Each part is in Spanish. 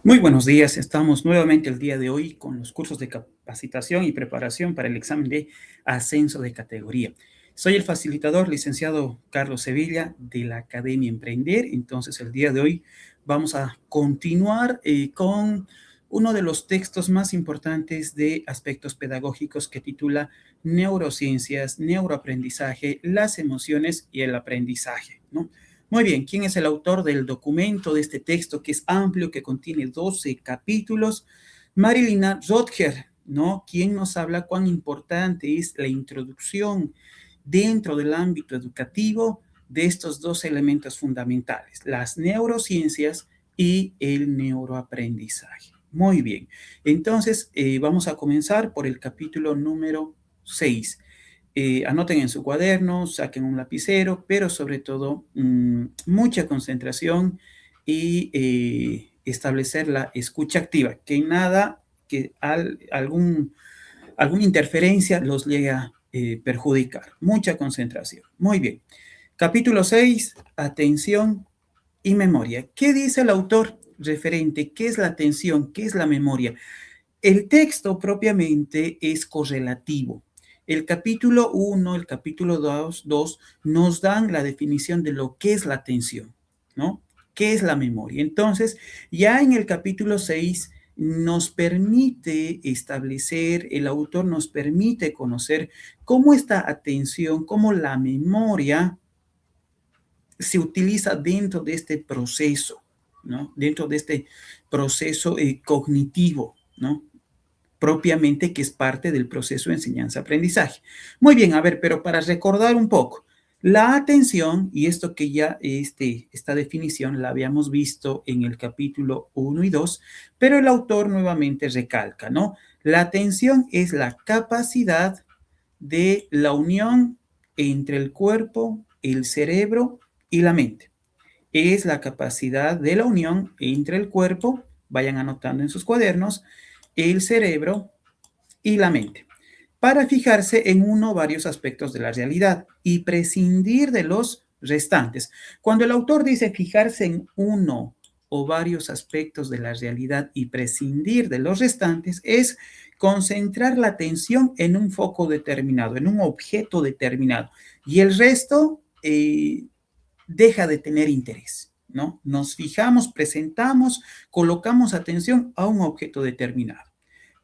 Muy buenos días, estamos nuevamente el día de hoy con los cursos de capacitación y preparación para el examen de ascenso de categoría. Soy el facilitador licenciado Carlos Sevilla de la Academia Emprender. Entonces, el día de hoy vamos a continuar con uno de los textos más importantes de aspectos pedagógicos que titula Neurociencias, Neuroaprendizaje, las emociones y el aprendizaje, ¿no? Muy bien, ¿quién es el autor del documento, de este texto que es amplio, que contiene 12 capítulos? Marilina Rotger, ¿no? Quien nos habla cuán importante es la introducción dentro del ámbito educativo de estos dos elementos fundamentales, las neurociencias y el neuroaprendizaje. Muy bien, entonces vamos a comenzar por el capítulo número 6. Anoten en su cuaderno, saquen un lapicero, pero sobre todo mucha concentración y establecer la escucha activa, que nada, que alguna interferencia los llegue a perjudicar. Mucha concentración. Muy bien. Capítulo 6, atención y memoria. ¿Qué dice el autor referente? ¿Qué es la atención? ¿Qué es la memoria? El texto propiamente es correlativo. El capítulo 1, el capítulo 2 nos dan la definición de lo que es la atención, ¿no? ¿Qué es la memoria? Entonces, ya en el capítulo 6 nos permite establecer, el autor nos permite conocer cómo esta atención, cómo la memoria se utiliza dentro de este proceso, ¿no? Dentro de este proceso cognitivo, ¿no? Propiamente, que es parte del proceso de enseñanza-aprendizaje. Muy bien, a ver, pero para recordar un poco, la atención, y esto que ya esta definición la habíamos visto en el capítulo 1 y 2, pero el autor nuevamente recalca, ¿no? La atención es la capacidad de la unión entre el cuerpo, el cerebro y la mente. Es la capacidad de la unión entre el cuerpo, vayan anotando en sus cuadernos, el cerebro y la mente, para fijarse en uno o varios aspectos de la realidad y prescindir de los restantes. Cuando el autor dice fijarse en uno o varios aspectos de la realidad y prescindir de los restantes, es concentrar la atención en un foco determinado, en un objeto determinado, y el resto deja de tener interés, ¿no? Nos fijamos, presentamos, colocamos atención a un objeto determinado.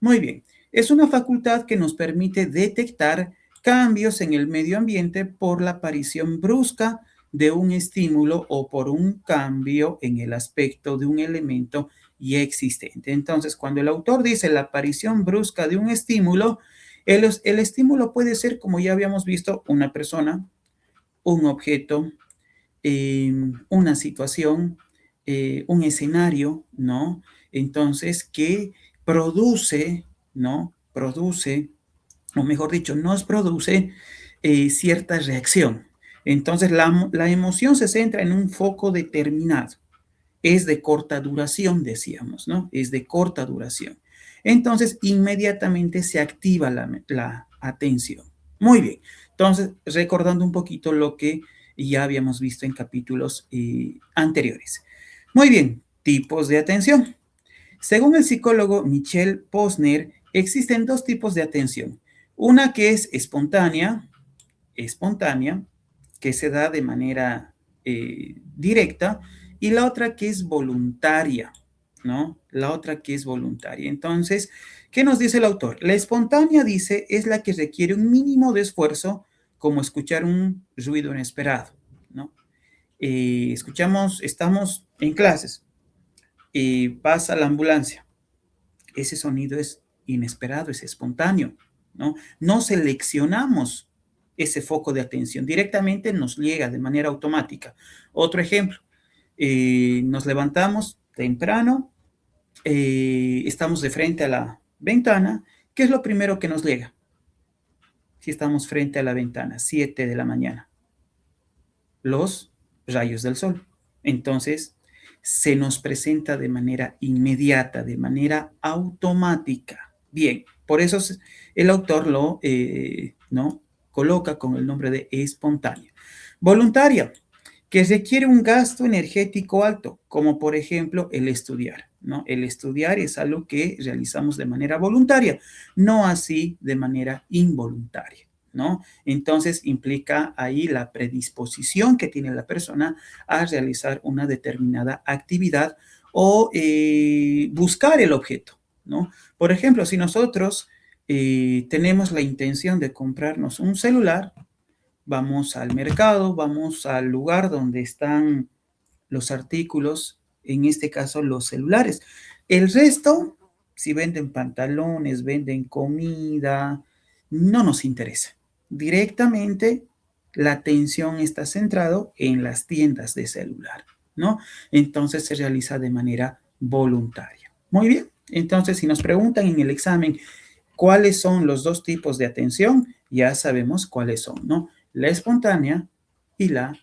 Muy bien, es una facultad que nos permite detectar cambios en el medio ambiente por la aparición brusca de un estímulo o por un cambio en el aspecto de un elemento ya existente. Entonces, cuando el autor dice la aparición brusca de un estímulo, el estímulo puede ser, como ya habíamos visto, una persona, un objeto, una situación, un escenario, ¿no? Entonces, que produce, ¿no? Produce, o mejor dicho, nos produce cierta reacción. Entonces, la emoción se centra en un foco determinado. Es de corta duración, decíamos, ¿no? Es de corta duración. Entonces, inmediatamente se activa la atención. Muy bien. Entonces, recordando un poquito lo que ya habíamos visto en capítulos anteriores. Muy bien, tipos de atención. Según el psicólogo Michel Posner, existen dos tipos de atención. Una que es espontánea, que se da de manera directa, y la otra que es voluntaria, ¿no? La otra que es voluntaria. Entonces, ¿qué nos dice el autor? La espontánea, dice, es la que requiere un mínimo de esfuerzo, como escuchar un ruido inesperado, ¿no? Estamos en clases, pasa la ambulancia. Ese sonido es inesperado, es espontáneo, ¿no? No seleccionamos ese foco de atención, directamente nos llega de manera automática. Otro ejemplo, nos levantamos temprano, estamos de frente a la ventana. ¿Qué es lo primero que nos llega? Si estamos frente a la ventana, 7 de la mañana, los rayos del sol. Entonces, se nos presenta de manera inmediata, de manera automática. Bien, por eso el autor ¿no? coloca con el nombre de espontánea. Voluntaria, que requiere un gasto energético alto, como por ejemplo el estudiar, ¿no? El estudiar es algo que realizamos de manera voluntaria, no así de manera involuntaria, ¿no? Entonces implica ahí la predisposición que tiene la persona a realizar una determinada actividad o buscar el objeto, ¿no? Por ejemplo, si nosotros tenemos la intención de comprarnos un celular, vamos al mercado, vamos al lugar donde están los artículos, en este caso los celulares. El resto, si venden pantalones, venden comida, no nos interesa. Directamente la atención está centrado en las tiendas de celular, ¿no? Entonces se realiza de manera voluntaria. Muy bien. Entonces, si nos preguntan en el examen cuáles son los dos tipos de atención, ya sabemos cuáles son, ¿no? La espontánea y la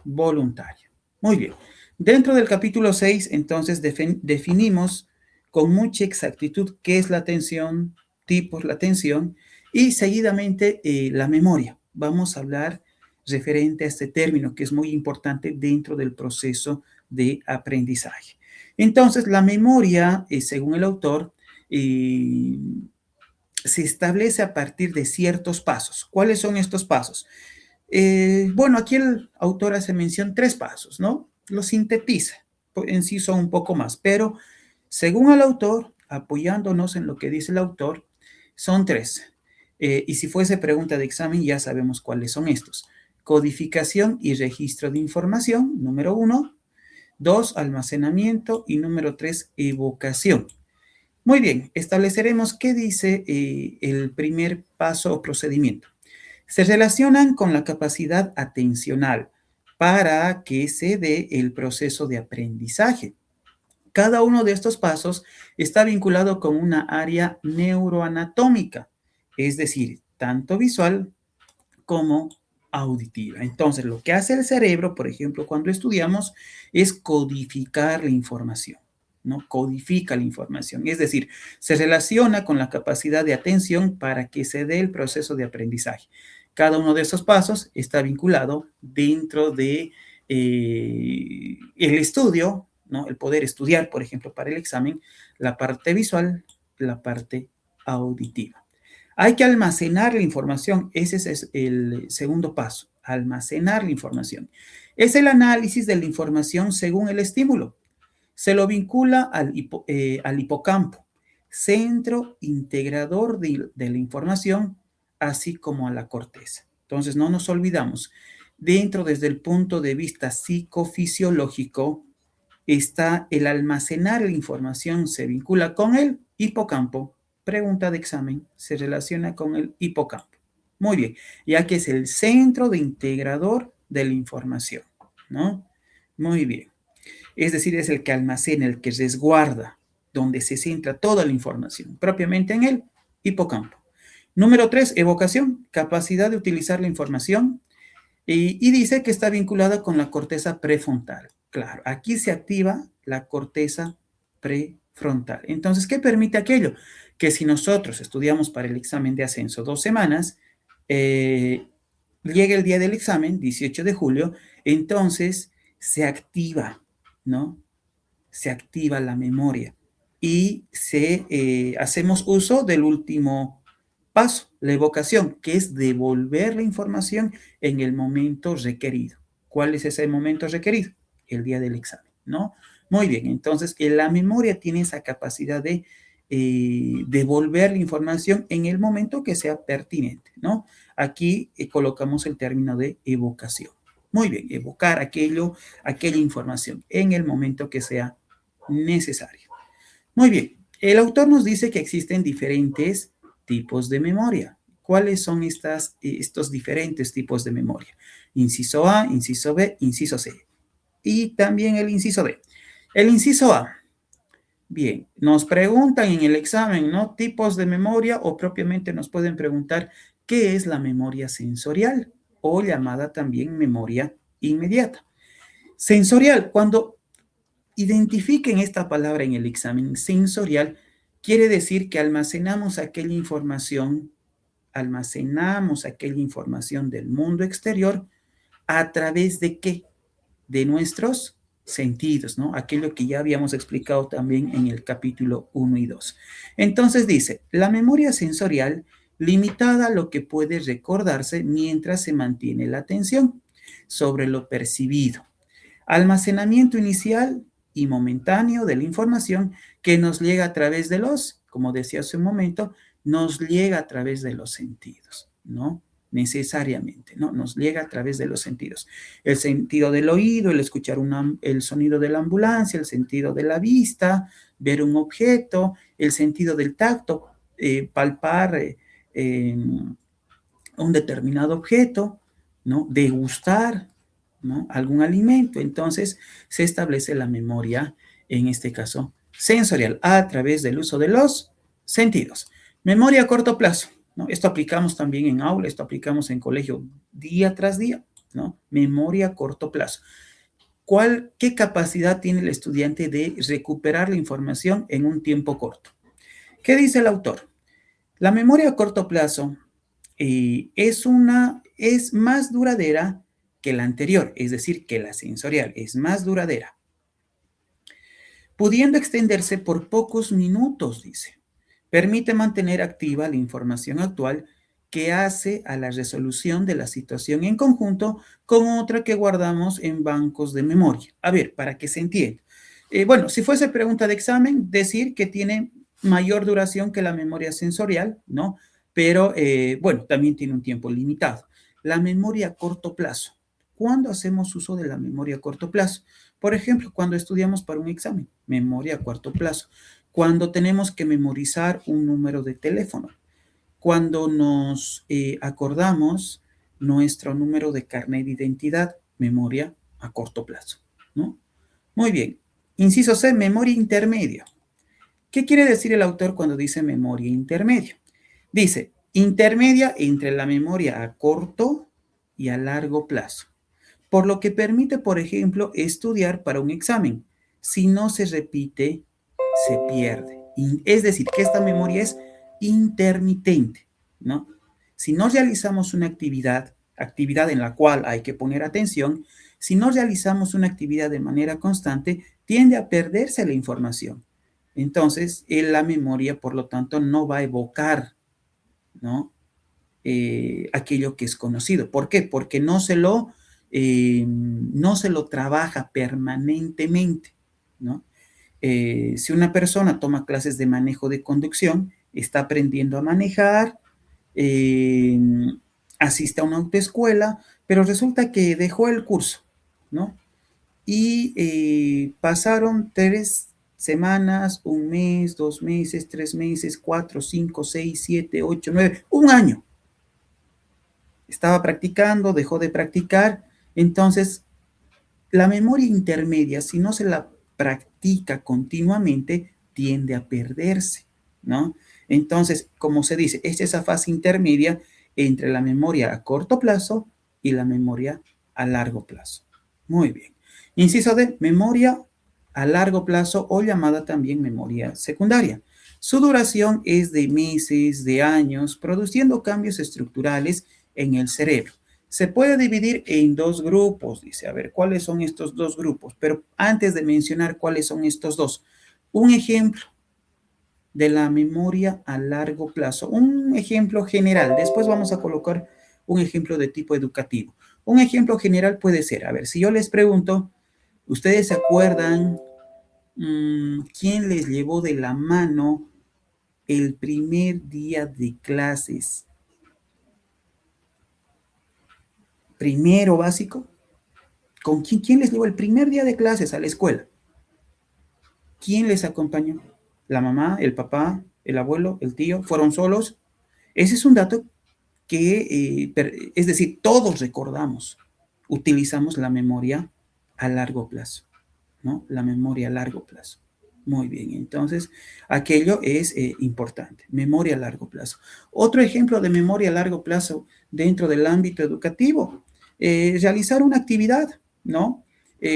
voluntaria. Muy bien. Dentro del capítulo 6, entonces, definimos con mucha exactitud qué es la atención, tipos la atención y seguidamente la memoria. Vamos a hablar referente a este término que es muy importante dentro del proceso de aprendizaje. Entonces, la memoria, según el autor, se establece a partir de ciertos pasos. ¿Cuáles son estos pasos? Bueno, aquí el autor hace mención 3 pasos, ¿no? Lo sintetiza, en sí son un poco más, pero según el autor, apoyándonos en lo que dice el autor, son 3. Y si fuese pregunta de examen, ya sabemos cuáles son estos. Codificación y registro de información, número 1. 2, almacenamiento y número 3, evocación. Muy bien, estableceremos qué dice el primer paso o procedimiento. Se relacionan con la capacidad atencional para que se dé el proceso de aprendizaje. Cada uno de estos pasos está vinculado con una área neuroanatómica, es decir, tanto visual como auditiva. Entonces, lo que hace el cerebro, por ejemplo, cuando estudiamos, es codificar la información, ¿no? Codifica la información, es decir, se relaciona con la capacidad de atención para que se dé el proceso de aprendizaje. Cada uno de esos pasos está vinculado dentro de el estudio, ¿no? El poder estudiar, por ejemplo, para el examen, la parte visual, la parte auditiva. Hay que almacenar la información. Ese es el segundo paso, almacenar la información. Es el análisis de la información según el estímulo. Se lo vincula al hipocampo, centro integrador de la información, así como a la corteza. Entonces, no nos olvidamos, dentro desde el punto de vista psicofisiológico, está el almacenar la información, se vincula con el hipocampo. Pregunta de examen, se relaciona con el hipocampo. Muy bien, ya que es el centro de integrador de la información, ¿no? Muy bien. Es decir, es el que almacena, el que resguarda, donde se centra toda la información, propiamente en el hipocampo. Número 3, evocación, capacidad de utilizar la información. Y dice que está vinculada con la corteza prefrontal. Claro, aquí se activa la corteza prefrontal. Entonces, ¿qué permite aquello? Que si nosotros estudiamos para el examen de ascenso 2 semanas, llega el día del examen, 18 de julio, entonces se activa, ¿no? Se activa la memoria y hacemos uso del último paso, la evocación, que es devolver la información en el momento requerido. ¿Cuál es ese momento requerido? El día del examen, ¿no? Muy bien, entonces la memoria tiene esa capacidad de devolver la información en el momento que sea pertinente, ¿no? Aquí colocamos el término de evocación. Muy bien, evocar aquella información en el momento que sea necesario. Muy bien, el autor nos dice que existen diferentes tipos de memoria. ¿Cuáles son estos diferentes tipos de memoria? Inciso A, inciso B, inciso C. Y también el inciso D. El inciso A. Bien, nos preguntan en el examen, ¿no? Tipos de memoria o propiamente nos pueden preguntar qué es la memoria sensorial o llamada también memoria inmediata. Sensorial, cuando identifiquen esta palabra en el examen sensorial, quiere decir que almacenamos aquella información del mundo exterior a través de qué? de nuestros sentidos, ¿no? Aquello que ya habíamos explicado también en el capítulo 1 y 2. Entonces dice, la memoria sensorial limitada a lo que puede recordarse mientras se mantiene la atención sobre lo percibido. Almacenamiento inicial y momentáneo de la información que nos llega a través de los, como decía hace un momento, nos llega a través de los sentidos, ¿no? Necesariamente, ¿no? Nos llega a través de los sentidos. El sentido del oído, el escuchar el sonido de la ambulancia, el sentido de la vista, ver un objeto, el sentido del tacto, palpar un determinado objeto, ¿no? Degustar, ¿no? Algún alimento. Entonces se establece la memoria, en este caso sensorial, a través del uso de los sentidos. Memoria a corto plazo, ¿no? Esto aplicamos también en aula, esto aplicamos en colegio día tras día, ¿no? Memoria a corto plazo. ¿Qué capacidad tiene el estudiante de recuperar la información en un tiempo corto? ¿Qué dice el autor? La memoria a corto plazo es más duradera que la anterior, es decir, que la sensorial, es más duradera, pudiendo extenderse por pocos minutos, dice. Permite mantener activa la información actual que hace a la resolución de la situación en conjunto con otra que guardamos en bancos de memoria. A ver, para que se entienda. Bueno, si fuese pregunta de examen, decir que tiene mayor duración que la memoria sensorial, ¿no? Pero, bueno, también tiene un tiempo limitado. La memoria a corto plazo. ¿Cuándo hacemos uso de la memoria a corto plazo? Por ejemplo, cuando estudiamos para un examen, memoria a corto plazo. Cuando tenemos que memorizar un número de teléfono. Cuando nos acordamos nuestro número de carnet de identidad, memoria a corto plazo, ¿no? Muy bien. Inciso C, memoria intermedia. ¿Qué quiere decir el autor cuando dice memoria intermedia? Dice, intermedia entre la memoria a corto y a largo plazo, por lo que permite, por ejemplo, estudiar para un examen. Si no se repite, se pierde. Es decir, que esta memoria es intermitente, ¿no? Si no realizamos una actividad en la cual hay que poner atención, si no realizamos una actividad de manera constante, tiende a perderse la información. Entonces, la memoria, por lo tanto, no va a evocar, ¿no? Aquello que es conocido. ¿Por qué? Porque no se lo trabaja permanentemente, ¿no? Si una persona toma clases de manejo de conducción, está aprendiendo a manejar, eh, asiste a una autoescuela, pero resulta que dejó el curso, ¿no? Y pasaron 3 semanas, un mes, 2 meses, 3 meses, 4, 5, 6, 7, 8, 9, un año. Estaba practicando, dejó de practicar, entonces la memoria intermedia, si no se la practica continuamente, tiende a perderse, ¿no? Entonces, como se dice, es esa fase intermedia entre la memoria a corto plazo y la memoria a largo plazo. Muy bien. Inciso D, memoria a largo plazo o llamada también memoria secundaria. Su duración es de meses, de años, produciendo cambios estructurales en el cerebro. Se puede dividir en dos grupos, dice, a ver, ¿cuáles son estos dos grupos? Pero antes de mencionar cuáles son estos dos, un ejemplo de la memoria a largo plazo, un ejemplo general, después vamos a colocar un ejemplo de tipo educativo. Un ejemplo general puede ser, a ver, si yo les pregunto, ¿ustedes se acuerdan quién les llevó de la mano el primer día de clases? Primero básico. ¿Quién les llevó el primer día de clases a la escuela? ¿Quién les acompañó? ¿La mamá, el papá, el abuelo, el tío? ¿Fueron solos? Ese es un dato que, es decir, todos recordamos, utilizamos la memoria a largo plazo, ¿no? La memoria a largo plazo. Muy bien, entonces aquello es importante, memoria a largo plazo. Otro ejemplo de memoria a largo plazo dentro del ámbito educativo, realizar una actividad, ¿no?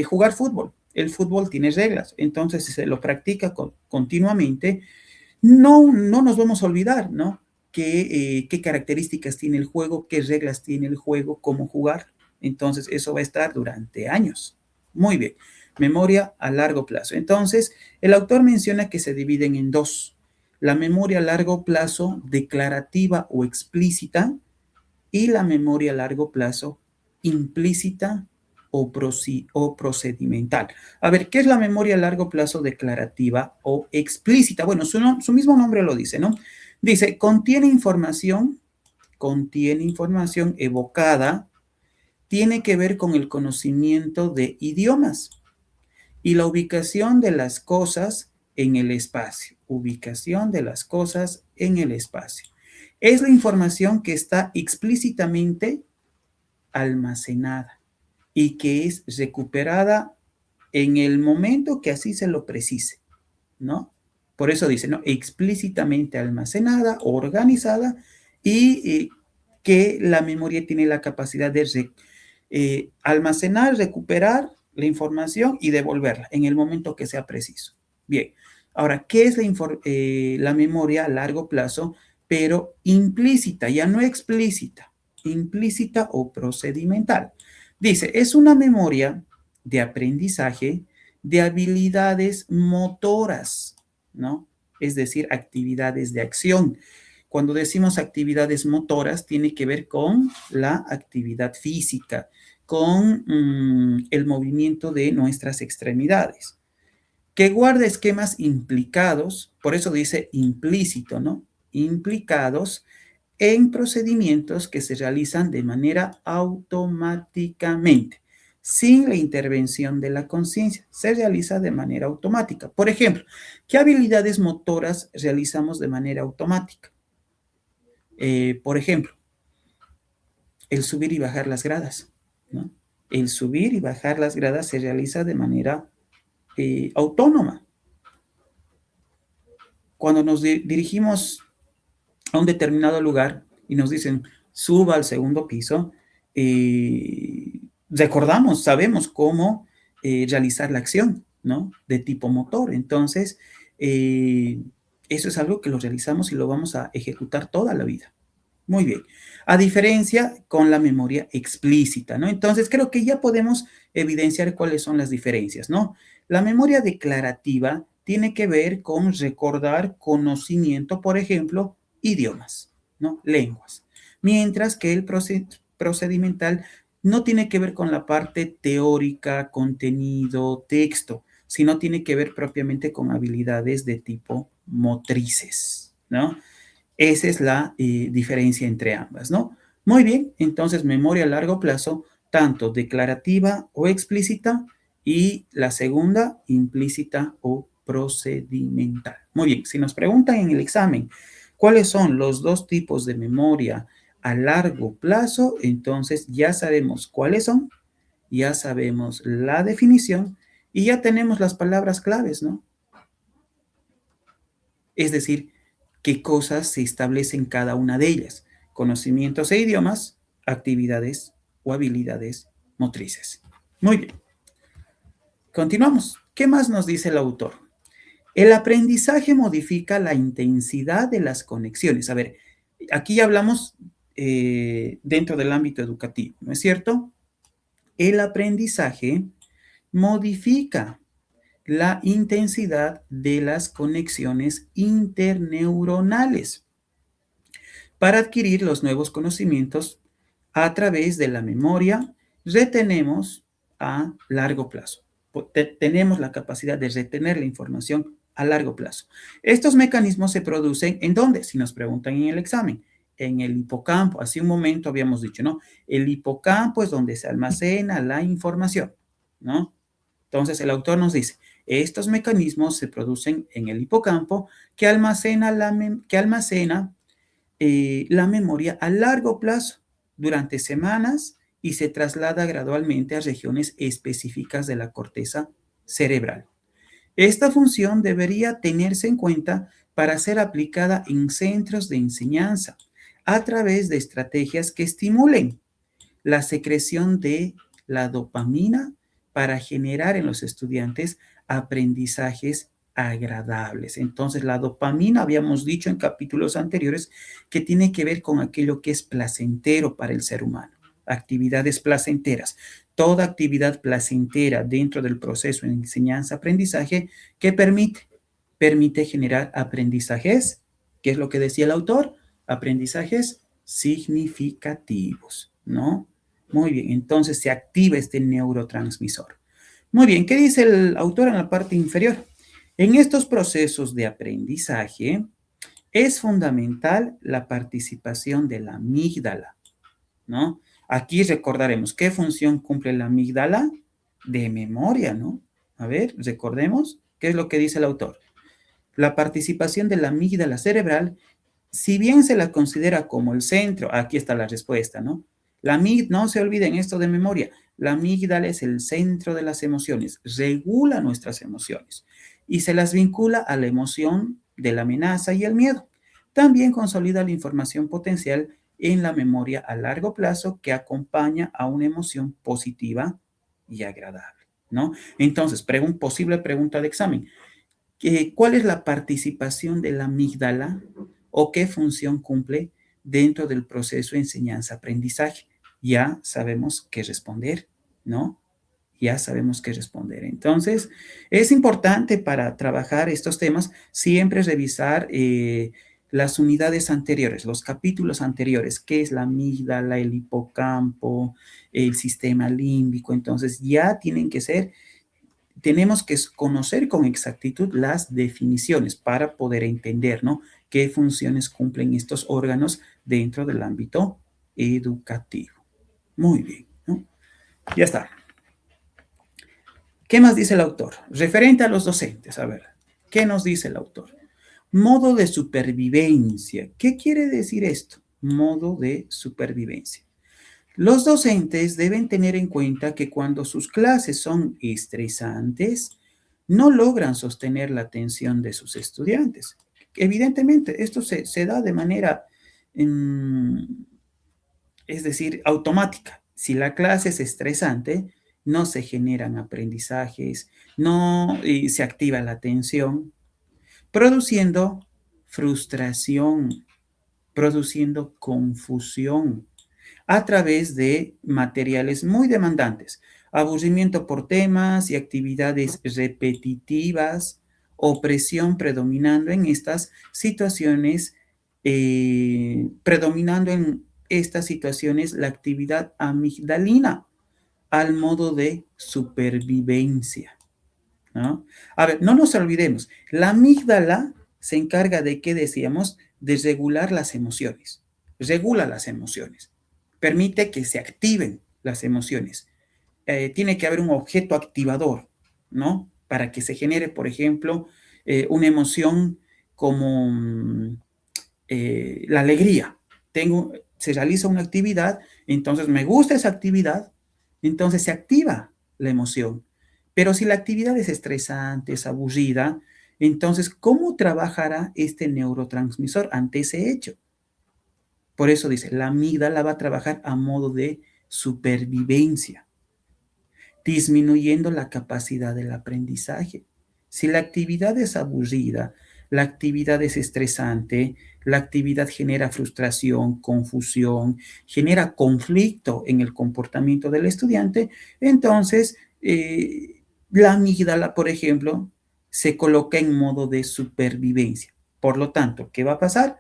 Jugar fútbol. El fútbol tiene reglas, entonces si se lo practica continuamente, no nos vamos a olvidar, ¿no? Qué características tiene el juego, qué reglas tiene el juego, cómo jugar. Entonces eso va a estar durante años. Muy bien, memoria a largo plazo. Entonces, el autor menciona que se dividen en dos. La memoria a largo plazo declarativa o explícita y la memoria a largo plazo implícita o procedimental. A ver, ¿qué es la memoria a largo plazo declarativa o explícita? Bueno, su mismo nombre lo dice, ¿no? Dice, contiene información evocada, tiene que ver con el conocimiento de idiomas y la ubicación de las cosas en el espacio. Ubicación de las cosas en el espacio. Es la información que está explícitamente almacenada y que es recuperada en el momento que así se lo precise, ¿no? Por eso dice, ¿no? Explícitamente almacenada, organizada y que la memoria tiene la capacidad de almacenar, recuperar la información y devolverla en el momento que sea preciso. Bien, ahora, ¿qué es la memoria a largo plazo, pero implícita, ya no explícita, implícita o procedimental? Dice, es una memoria de aprendizaje de habilidades motoras, ¿no? Es decir, actividades de acción. Cuando decimos actividades motoras, tiene que ver con la actividad física, con el movimiento de nuestras extremidades, que guarda esquemas implicados, por eso dice implícito, ¿no? Implicados en procedimientos que se realizan de manera automáticamente, sin la intervención de la conciencia. Se realiza de manera automática. Por ejemplo, ¿qué habilidades motoras realizamos de manera automática? Por ejemplo, el subir y bajar las gradas, ¿no? El subir y bajar las gradas se realiza de manera autónoma. Cuando nos dirigimos a un determinado lugar y nos dicen, suba al segundo piso, recordamos, sabemos cómo realizar la acción, ¿no? De tipo motor. Entonces, eso es algo que lo realizamos y lo vamos a ejecutar toda la vida. Muy bien. A diferencia con la memoria explícita, ¿no? Entonces, creo que ya podemos evidenciar cuáles son las diferencias, ¿no? La memoria declarativa tiene que ver con recordar conocimiento, por ejemplo, idiomas, ¿no? Lenguas. Mientras que el procedimental no tiene que ver con la parte teórica, contenido, texto, sino tiene que ver propiamente con habilidades de tipo motrices, ¿no? Esa es la diferencia entre ambas, ¿no? Muy bien, entonces memoria a largo plazo, tanto declarativa o explícita, y la segunda, implícita o procedimental. Muy bien, si nos preguntan en el examen cuáles son los dos tipos de memoria a largo plazo, entonces ya sabemos cuáles son, ya sabemos la definición y ya tenemos las palabras claves, ¿no? Es decir, qué cosas se establecen cada una de ellas: conocimientos e idiomas, actividades o habilidades motrices. Muy bien, continuamos. ¿Qué más nos dice el autor? El aprendizaje modifica la intensidad de las conexiones. A ver, aquí ya hablamos dentro del ámbito educativo, ¿no es cierto? El aprendizaje modifica la intensidad de las conexiones interneuronales para adquirir los nuevos conocimientos a través de la memoria. Retenemos a largo plazo. Tenemos la capacidad de retener la información a largo plazo. Estos mecanismos se producen ¿en dónde? Si nos preguntan en el examen, en el hipocampo. Hace un momento habíamos dicho, ¿no? El hipocampo es donde se almacena la información, ¿no? Entonces el autor nos dice, estos mecanismos se producen en el hipocampo que almacena la memoria a largo plazo durante semanas y se traslada gradualmente a regiones específicas de la corteza cerebral. Esta función debería tenerse en cuenta para ser aplicada en centros de enseñanza a través de estrategias que estimulen la secreción de la dopamina para generar en los estudiantes aprendizajes agradables. Entonces, la dopamina, habíamos dicho en capítulos anteriores, que tiene que ver con aquello que es placentero para el ser humano. actividades placenteras. Toda actividad placentera dentro del proceso de enseñanza-aprendizaje que permite generar aprendizajes, ¿qué es lo que decía el autor? Aprendizajes significativos, ¿no? Muy bien, entonces se activa este neurotransmisor. Muy bien, ¿qué dice el autor en la parte inferior? En estos procesos de aprendizaje es fundamental la participación de la amígdala, ¿no? Aquí recordaremos qué función cumple la amígdala de memoria, ¿no? A ver, recordemos qué es lo que dice el autor. La participación de la amígdala cerebral, si bien se la considera como el centro, aquí está la respuesta, ¿no? No se olviden esto de memoria, la amígdala es el centro de las emociones, regula nuestras emociones y se las vincula a la emoción de la amenaza y el miedo. También consolida la información potencial en la memoria a largo plazo que acompaña a una emoción positiva y agradable, ¿no? Entonces, posible pregunta de examen. ¿Cuál es la participación de la amígdala o qué función cumple dentro del proceso de enseñanza-aprendizaje? Ya sabemos qué responder, ¿no? Ya sabemos qué responder. Entonces, es importante para trabajar estos temas siempre revisar las unidades anteriores, los capítulos anteriores, qué es la amígdala, el hipocampo, el sistema límbico. Entonces, ya tenemos que conocer con exactitud las definiciones para poder entender, ¿no? Qué funciones cumplen estos órganos dentro del ámbito educativo. Muy bien, ¿no? Ya está. ¿Qué más dice el autor? Referente a los docentes, a ver, ¿qué nos dice el autor? Modo de supervivencia. ¿Qué quiere decir esto? Modo de supervivencia. Los docentes deben tener en cuenta que cuando sus clases son estresantes, no logran sostener la atención de sus estudiantes. Evidentemente, esto se da de manera, es decir, automática. Si la clase es estresante, no se generan aprendizajes, no se activa la atención, produciendo frustración, produciendo confusión a través de materiales muy demandantes, aburrimiento por temas y actividades repetitivas, opresión predominando en estas situaciones, la actividad amigdalina al modo de supervivencia, ¿no? A ver, no nos olvidemos, la amígdala se encarga de, ¿qué decíamos? De regular las emociones, regula las emociones, permite que se activen las emociones. Tiene que haber un objeto activador, ¿no? Para que se genere, por ejemplo, una emoción como la alegría. Se realiza una actividad, entonces me gusta esa actividad, entonces se activa la emoción. Pero si la actividad es estresante, es aburrida, entonces, ¿cómo trabajará este neurotransmisor ante ese hecho? Por eso dice, la amígdala va a trabajar a modo de supervivencia, disminuyendo la capacidad del aprendizaje. Si la actividad es aburrida, la actividad es estresante, la actividad genera frustración, confusión, genera conflicto en el comportamiento del estudiante, entonces la amígdala, por ejemplo, se coloca en modo de supervivencia. Por lo tanto, ¿qué va a pasar?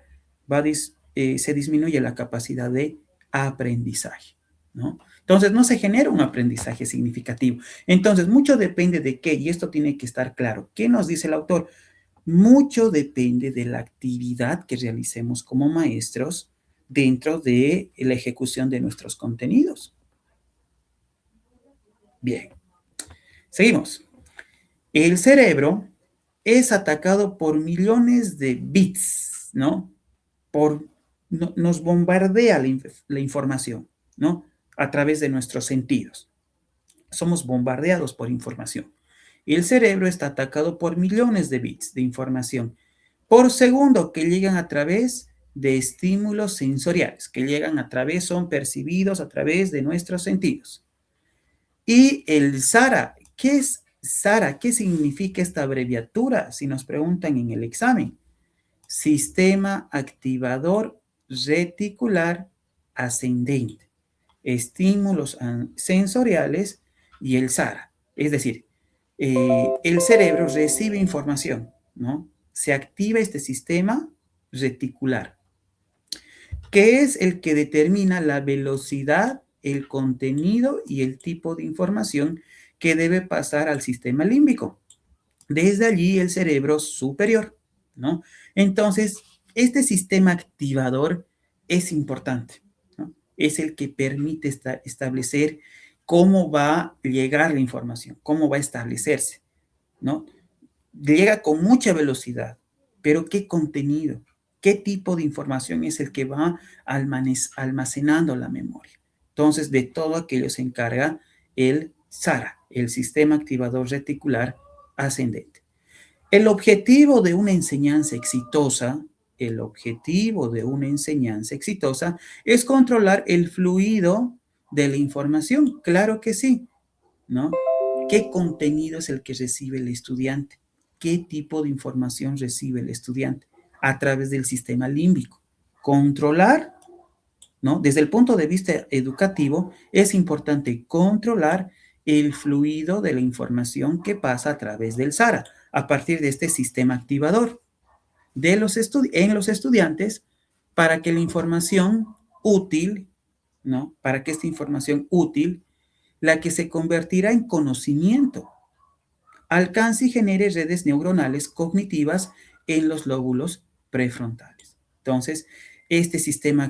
Se disminuye la capacidad de aprendizaje, ¿no? Entonces, no se genera un aprendizaje significativo. Entonces, mucho depende de qué, y esto tiene que estar claro. ¿Qué nos dice el autor? Mucho depende de la actividad que realicemos como maestros dentro de la ejecución de nuestros contenidos. Bien, seguimos. El cerebro es atacado por millones de bits, ¿no? Nos bombardea la información, ¿no? A través de nuestros sentidos. Somos bombardeados por información. Y el cerebro está atacado por millones de bits de información por segundo que llegan a través de estímulos sensoriales, son percibidos a través de nuestros sentidos. Y el SARA, ¿qué es SARA? ¿Qué significa esta abreviatura? Si nos preguntan en el examen. Sistema activador reticular ascendente. estímulos sensoriales y el SARA. Es decir, el cerebro recibe información, ¿no? Se activa este sistema reticular, que es el que determina la velocidad, el contenido y el tipo de información que debe pasar al sistema límbico. Desde allí el cerebro superior, ¿no? Entonces, este sistema activador es importante, ¿no? Es el que permite establecer cómo va a llegar la información, cómo va a establecerse, ¿no? Llega con mucha velocidad, pero ¿qué contenido? ¿Qué tipo de información es el que va almacenando la memoria? Entonces, de todo aquello se encarga el SARA, el sistema activador reticular ascendente. El objetivo de una enseñanza exitosa, el objetivo de una enseñanza exitosa es controlar el fluido de la información. Claro que sí, ¿no? ¿Qué contenido es el que recibe el estudiante? ¿Qué tipo de información recibe el estudiante? A través del sistema límbico. Controlar, ¿no? Desde el punto de vista educativo, es importante controlar el fluido de la información que pasa a través del SARA, a partir de este sistema activador en los estudiantes, para que la información útil, ¿no? Para que esta información útil, la que se convertirá en conocimiento, alcance y genere redes neuronales cognitivas en los lóbulos prefrontales. Entonces, este sistema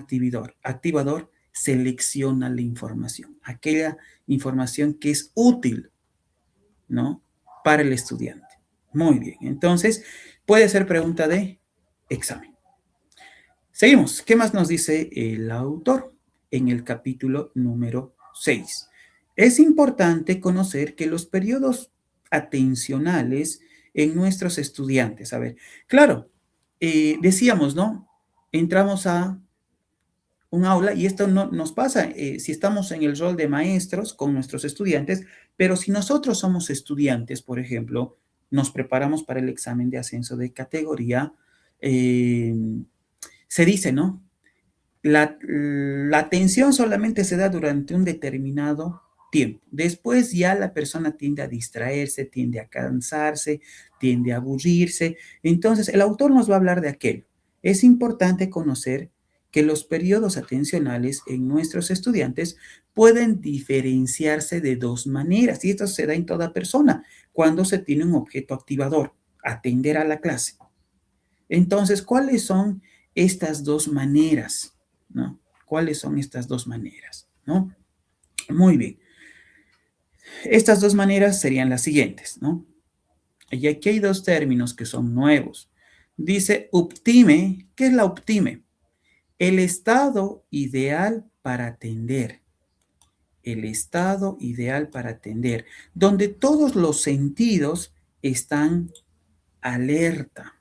activador selecciona la información, aquella información que es útil, ¿no? Para el estudiante. Muy bien, entonces puede ser pregunta de examen. Seguimos. ¿Qué más nos dice el autor en el capítulo número 6? Es importante conocer que los periodos atencionales en nuestros estudiantes, a ver, claro, decíamos, ¿no? Entramos a un aula y esto no nos pasa si estamos en el rol de maestros con nuestros estudiantes, pero si nosotros somos estudiantes, por ejemplo, nos preparamos para el examen de ascenso de categoría, eh, se dice, ¿no? La atención solamente se da durante un determinado tiempo. Después ya la persona tiende a distraerse, tiende a cansarse, tiende a aburrirse. Entonces, el autor nos va a hablar de aquello. Es importante conocer que los periodos atencionales en nuestros estudiantes pueden diferenciarse de dos maneras, y esto se da en toda persona, cuando se tiene un objeto activador, atender a la clase. Entonces, ¿cuáles son estas dos maneras? ¿No? ¿Cuáles son estas dos maneras? ¿No? Muy bien. Estas dos maneras serían las siguientes, ¿no? Y aquí hay dos términos que son nuevos. Dice optime. ¿Qué es la optime? El estado ideal para atender. El estado ideal para atender, donde todos los sentidos están alerta,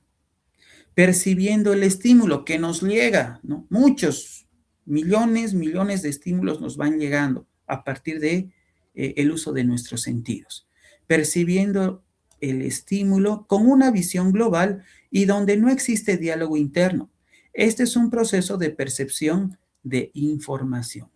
percibiendo el estímulo que nos llega, ¿no? Muchos, millones de estímulos nos van llegando a partir de el uso de nuestros sentidos, percibiendo el estímulo con una visión global y donde no existe diálogo interno. Este es un proceso de percepción de información.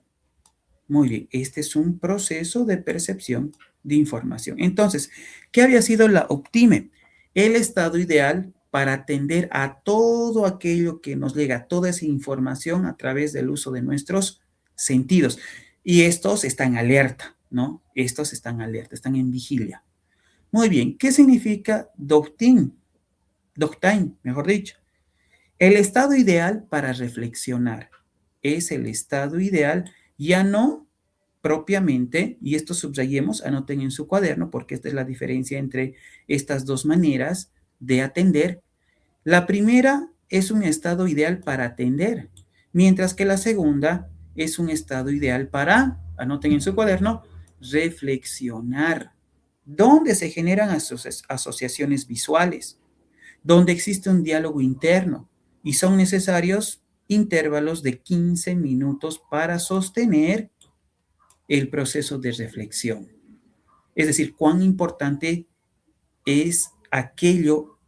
Muy bien, este es un proceso de percepción de información. Entonces, ¿qué había sido la optime? El estado ideal para atender a todo aquello que nos llega, toda esa información a través del uso de nuestros sentidos. Y estos están alerta, ¿no? Estos están alerta, están en vigilia. Muy bien, ¿qué significa doctine? Doctine, mejor dicho. El estado ideal para reflexionar es el estado ideal, ya no propiamente, y esto subrayemos, anoten en su cuaderno, porque esta es la diferencia entre estas dos maneras de atender. La primera es un estado ideal para atender, mientras que la segunda es un estado ideal para, anoten en su cuaderno, reflexionar, donde se generan asociaciones visuales, donde existe un diálogo interno y son necesarios intervalos de 15 minutos para sostener el proceso de reflexión. Es decir, cuán importante es aquello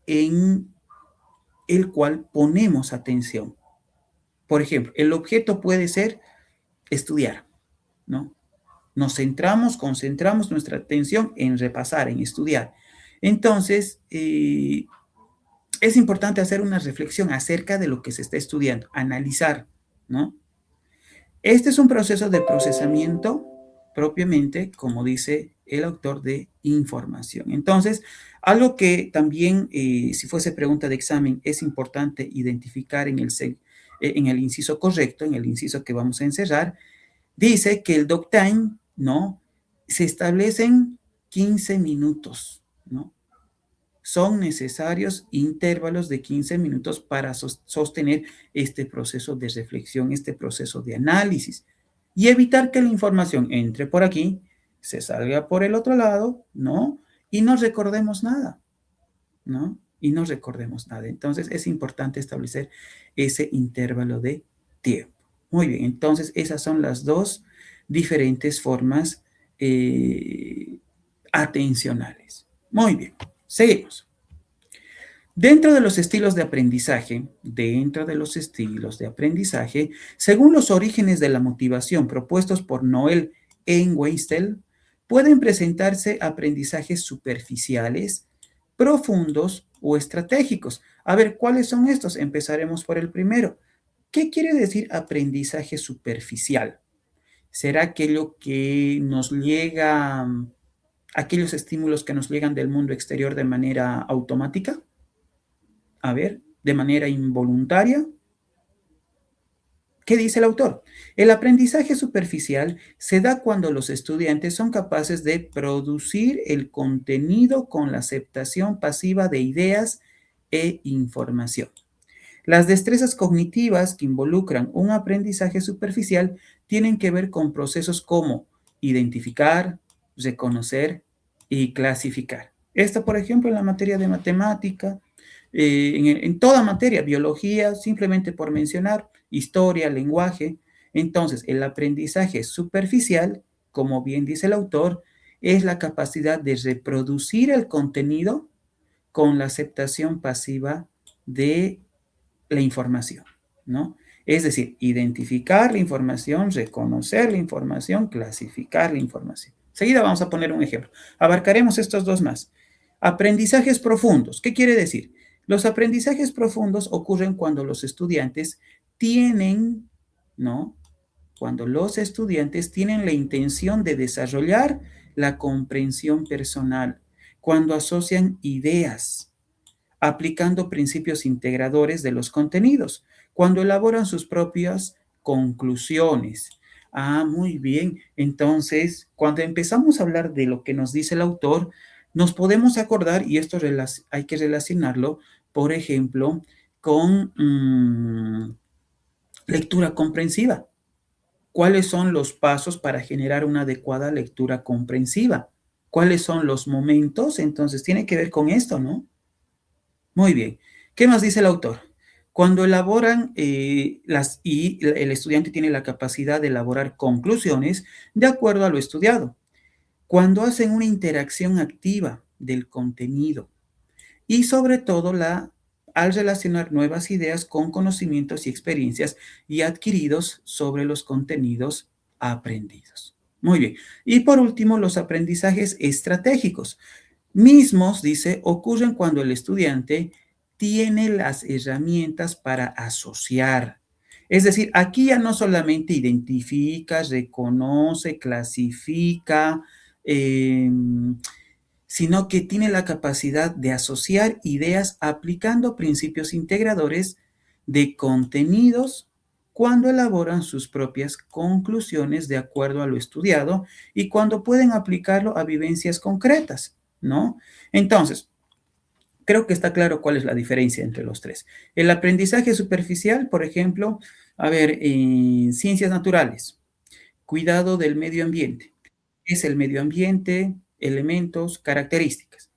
en el cual ponemos atención. Por ejemplo, el objeto puede ser estudiar, ¿no? Nos centramos, concentramos nuestra atención en repasar, en estudiar. Entonces, es importante hacer una reflexión acerca de lo que se está estudiando, analizar, ¿no? Este es un proceso de procesamiento propiamente, como dice el autor, de información. Entonces, algo que también, si fuese pregunta de examen, es importante identificar en el inciso correcto, en el inciso que vamos a encerrar, dice que el doc time, ¿no? Se establecen 15 minutos, ¿no? Son necesarios intervalos de 15 minutos para sostener este proceso de reflexión, este proceso de análisis y evitar que la información entre por aquí, se salga por el otro lado, ¿no? Y no recordemos nada, ¿no? Y no recordemos nada. Entonces es importante establecer ese intervalo de tiempo. Muy bien, entonces esas son las dos diferentes formas atencionales. Muy bien, seguimos. Dentro de los estilos de aprendizaje, según los orígenes de la motivación propuestos por Noel Entwistle, pueden presentarse aprendizajes superficiales, profundos o estratégicos. A ver, ¿cuáles son estos? Empezaremos por el primero. ¿Qué quiere decir aprendizaje superficial? ¿Será aquello que nos llega, aquellos estímulos que nos llegan del mundo exterior de manera automática? A ver, de manera involuntaria. ¿Qué dice el autor? El aprendizaje superficial se da cuando los estudiantes son capaces de producir el contenido con la aceptación pasiva de ideas e información. Las destrezas cognitivas que involucran un aprendizaje superficial tienen que ver con procesos como identificar, reconocer y clasificar. Esto, por ejemplo, en la materia de matemática, en toda materia, biología, simplemente por mencionar, historia, lenguaje. Entonces, el aprendizaje superficial, como bien dice el autor, es la capacidad de reproducir el contenido con la aceptación pasiva de la información, ¿no? Es decir, identificar la información, reconocer la información, clasificar la información. Enseguida vamos a poner un ejemplo. Abarcaremos estos dos más. Aprendizajes profundos. ¿Qué quiere decir? Los aprendizajes profundos ocurren cuando los estudiantes tienen, ¿no? Cuando los estudiantes tienen la intención de desarrollar la comprensión personal, cuando asocian ideas, aplicando principios integradores de los contenidos, cuando elaboran sus propias conclusiones. Ah, muy bien. Entonces, cuando empezamos a hablar de lo que nos dice el autor, nos podemos acordar, y esto hay que relacionarlo, por ejemplo, con lectura comprensiva. ¿Cuáles son los pasos para generar una adecuada lectura comprensiva? ¿Cuáles son los momentos? Entonces, tiene que ver con esto, ¿no? Muy bien. ¿Qué más dice el autor? Cuando elaboran y el estudiante tiene la capacidad de elaborar conclusiones de acuerdo a lo estudiado. Cuando hacen una interacción activa del contenido y sobre todo al relacionar nuevas ideas con conocimientos y experiencias y adquiridos sobre los contenidos aprendidos. Muy bien. Y por último, los aprendizajes estratégicos. Mismos, dice, ocurren cuando el estudiante tiene las herramientas para asociar. Es decir, aquí ya no solamente identifica, reconoce, clasifica, sino que tiene la capacidad de asociar ideas aplicando principios integradores de contenidos cuando elaboran sus propias conclusiones de acuerdo a lo estudiado y cuando pueden aplicarlo a vivencias concretas, ¿no? Entonces, creo que está claro cuál es la diferencia entre los tres. El aprendizaje superficial, por ejemplo, a ver, en ciencias naturales, cuidado del medio ambiente. Es el medio ambiente, elementos, características.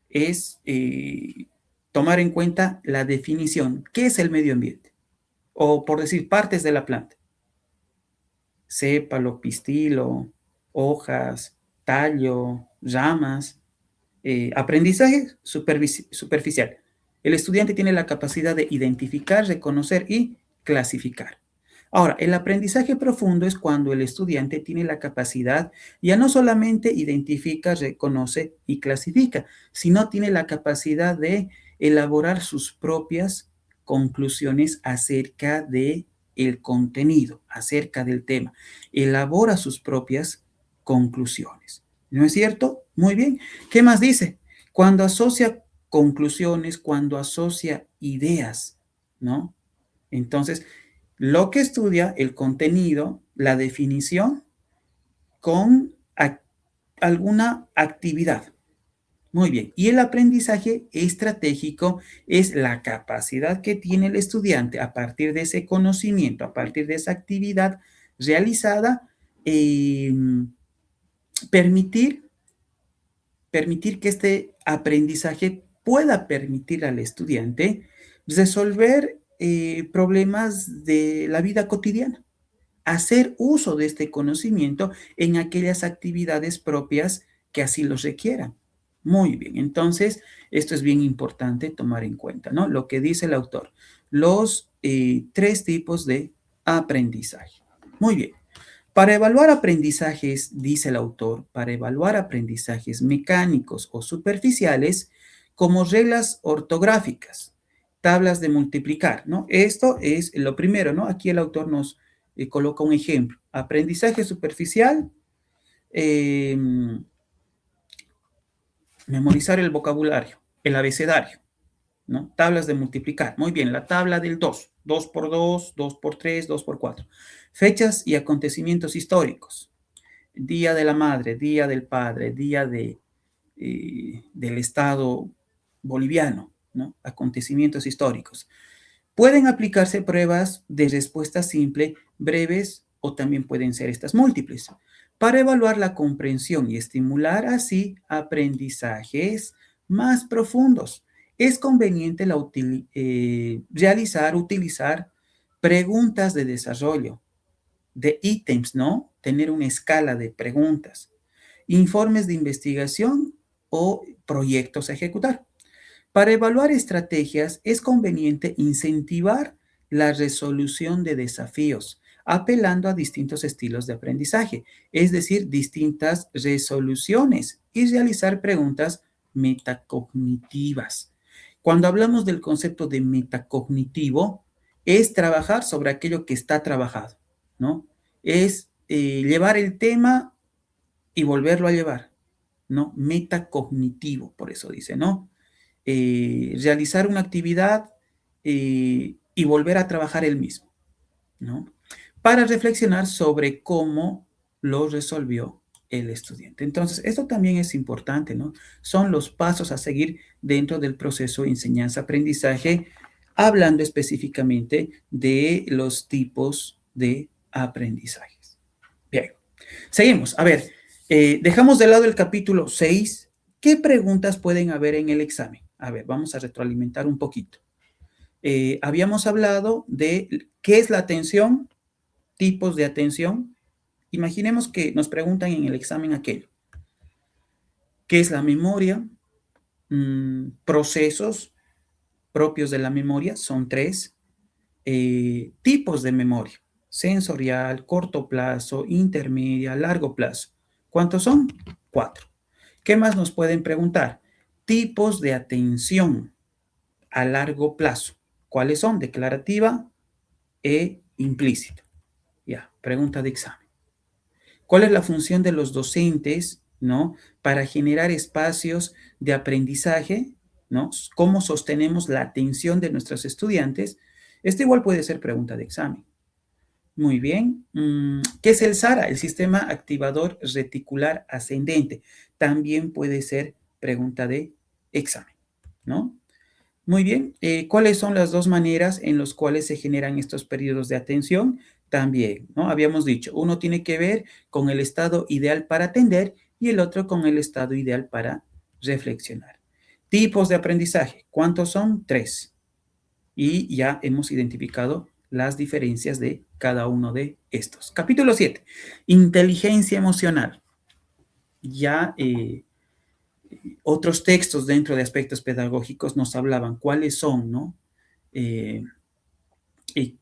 Es tomar en cuenta la definición. ¿Qué es el medio ambiente? O por decir, partes de la planta. Sépalo, pistilo, hojas, tallo, ramas. Aprendizaje superficial. El estudiante tiene la capacidad de identificar, reconocer y clasificar. Ahora, el aprendizaje profundo es cuando el estudiante tiene la capacidad, ya no solamente identifica, reconoce y clasifica, sino tiene la capacidad de elaborar sus propias conclusiones acerca de el contenido, acerca del tema. Elabora sus propias conclusiones. ¿No es cierto? Muy bien. ¿Qué más dice? Cuando asocia conclusiones, cuando asocia ideas, ¿no? Entonces, lo que estudia, el contenido, la definición con alguna actividad. Muy bien. Y el aprendizaje estratégico es la capacidad que tiene el estudiante a partir de ese conocimiento, a partir de esa actividad realizada, eh, permitir, permitir que este aprendizaje pueda permitir al estudiante resolver problemas de la vida cotidiana, hacer uso de este conocimiento en aquellas actividades propias que así los requieran. Muy bien, entonces esto es bien importante tomar en cuenta, ¿no? Lo que dice el autor, los tres tipos de aprendizaje. Muy bien. Para evaluar aprendizajes, dice el autor, para evaluar aprendizajes mecánicos o superficiales, como reglas ortográficas, tablas de multiplicar, ¿no? Esto es lo primero, ¿no? Aquí el autor nos coloca un ejemplo. Aprendizaje superficial, eh, memorizar el vocabulario, el abecedario, ¿no? Tablas de multiplicar. Muy bien, la tabla del 2, 2 por 2, 2 por 3, 2 por 4. Fechas y acontecimientos históricos. Día de la Madre, Día del Padre, Día del Estado boliviano, ¿no? Acontecimientos históricos. Pueden aplicarse pruebas de respuesta simple, breves o también pueden ser estas múltiples, para evaluar la comprensión y estimular así aprendizajes más profundos. Es conveniente utilizar preguntas de desarrollo, de ítems, ¿no? Tener una escala de preguntas, informes de investigación o proyectos a ejecutar. Para evaluar estrategias es conveniente incentivar la resolución de desafíos, apelando a distintos estilos de aprendizaje, es decir, distintas resoluciones y realizar preguntas metacognitivas. Cuando hablamos del concepto de metacognitivo, es trabajar sobre aquello que está trabajado, ¿no? Es llevar el tema y volverlo a llevar, ¿no? Metacognitivo, por eso dice, ¿no? Realizar una actividad y volver a trabajar el mismo, ¿no? Para reflexionar sobre cómo lo resolvió el estudiante. Entonces, esto también es importante, ¿no? Son los pasos a seguir dentro del proceso de enseñanza-aprendizaje, hablando específicamente de los tipos de aprendizajes. Bien, seguimos. A ver, dejamos de lado el capítulo 6. ¿Qué preguntas pueden haber en el examen? A ver, vamos a retroalimentar un poquito. Habíamos hablado de qué es la atención, tipos de atención. Imaginemos que nos preguntan en el examen aquello. ¿Qué es la memoria? Procesos propios de la memoria, son 3. Tipos de memoria, sensorial, corto plazo, intermedia, largo plazo. ¿Cuántos son? 4. ¿Qué más nos pueden preguntar? Tipos de atención a largo plazo. ¿Cuáles son? Declarativa e implícita. Ya, pregunta de examen. ¿Cuál es la función de los docentes, ¿no? Para generar espacios de aprendizaje, ¿no? ¿Cómo sostenemos la atención de nuestros estudiantes? Esto igual puede ser pregunta de examen. Muy bien. ¿Qué es el SARA? El sistema activador reticular ascendente. También puede ser pregunta de examen, ¿no? Muy bien. ¿Cuáles son las dos maneras en las cuales se generan estos periodos de atención? También, ¿no? Habíamos dicho, uno tiene que ver con el estado ideal para atender y el otro con el estado ideal para reflexionar. Tipos de aprendizaje, ¿cuántos son? 3. Y ya hemos identificado las diferencias de cada uno de estos. Capítulo 7. Inteligencia emocional. Ya otros textos dentro de aspectos pedagógicos nos hablaban cuáles son, ¿no?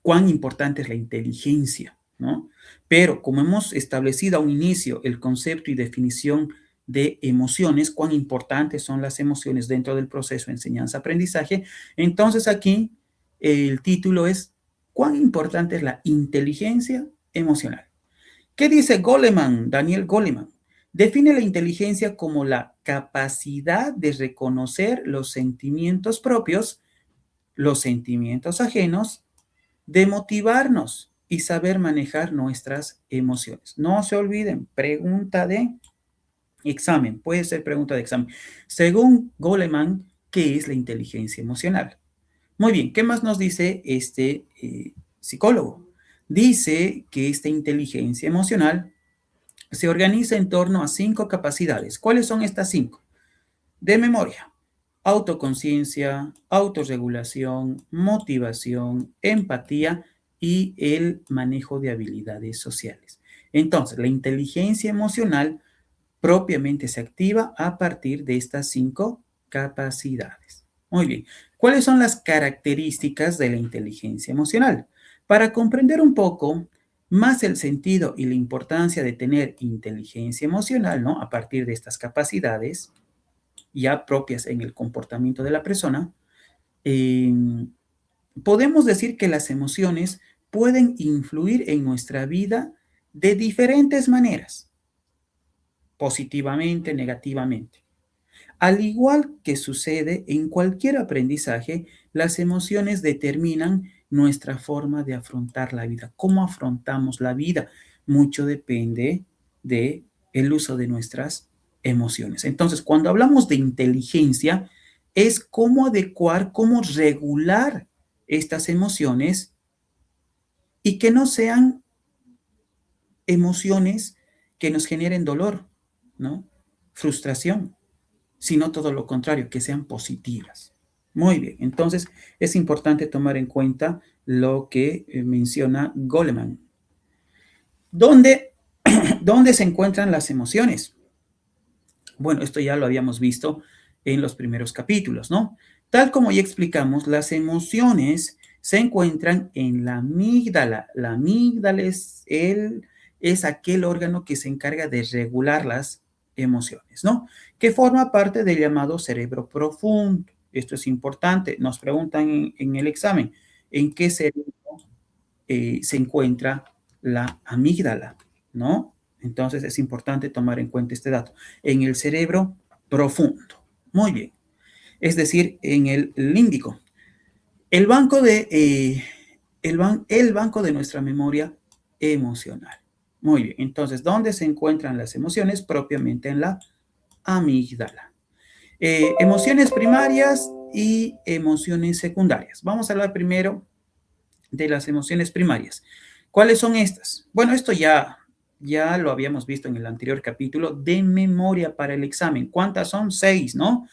cuán importante es la inteligencia, ¿no? Pero como hemos establecido a un inicio el concepto y definición de emociones, cuán importantes son las emociones dentro del proceso de enseñanza-aprendizaje, entonces aquí el título es ¿cuán importante es la inteligencia emocional? ¿Qué dice Goleman, Daniel Goleman? Define la inteligencia como la capacidad de reconocer los sentimientos propios, los sentimientos ajenos, de motivarnos y saber manejar nuestras emociones. No se olviden, pregunta de examen, puede ser pregunta de examen. Según Goleman, ¿qué es la inteligencia emocional? Muy bien, ¿qué más nos dice este psicólogo? Dice que esta inteligencia emocional se organiza en torno a 5 capacidades. ¿Cuáles son estas 5? De memoria: autoconciencia, autorregulación, motivación, empatía y el manejo de habilidades sociales. Entonces, la inteligencia emocional propiamente se activa a partir de estas 5 capacidades. Muy bien. ¿Cuáles son las características de la inteligencia emocional? Para comprender un poco más el sentido y la importancia de tener inteligencia emocional, ¿no? A partir de estas capacidades ya propias en el comportamiento de la persona, eh, podemos decir que las emociones pueden influir en nuestra vida de diferentes maneras, positivamente, negativamente. Al igual que sucede en cualquier aprendizaje, las emociones determinan nuestra forma de afrontar la vida. ¿Cómo afrontamos la vida? Mucho depende de el uso de nuestras emociones. Entonces, cuando hablamos de inteligencia, es cómo adecuar, cómo regular estas emociones y que no sean emociones que nos generen dolor, ¿no? Frustración, sino todo lo contrario, que sean positivas. Muy bien, entonces es importante tomar en cuenta lo que menciona Goleman. ¿Dónde, ¿Dónde se encuentran las emociones? Bueno, esto ya lo habíamos visto en los primeros capítulos, ¿no? Tal como ya explicamos, las emociones se encuentran en la amígdala. La amígdala es aquel órgano que se encarga de regular las emociones, ¿no? Que forma parte del llamado cerebro profundo. Esto es importante. Nos preguntan en el examen, ¿en qué cerebro se encuentra la amígdala? ¿No? Entonces es importante tomar en cuenta este dato. En el cerebro profundo. Muy bien. Es decir, en el límbico. El banco de, el banco de nuestra memoria emocional. Muy bien. Entonces, ¿dónde se encuentran las emociones? Propiamente en la amígdala. Emociones primarias y emociones secundarias. Vamos a hablar primero de las emociones primarias. ¿Cuáles son estas? Bueno, esto ya lo habíamos visto en el anterior capítulo de memoria para el examen. ¿Cuántas son? 6, ¿no?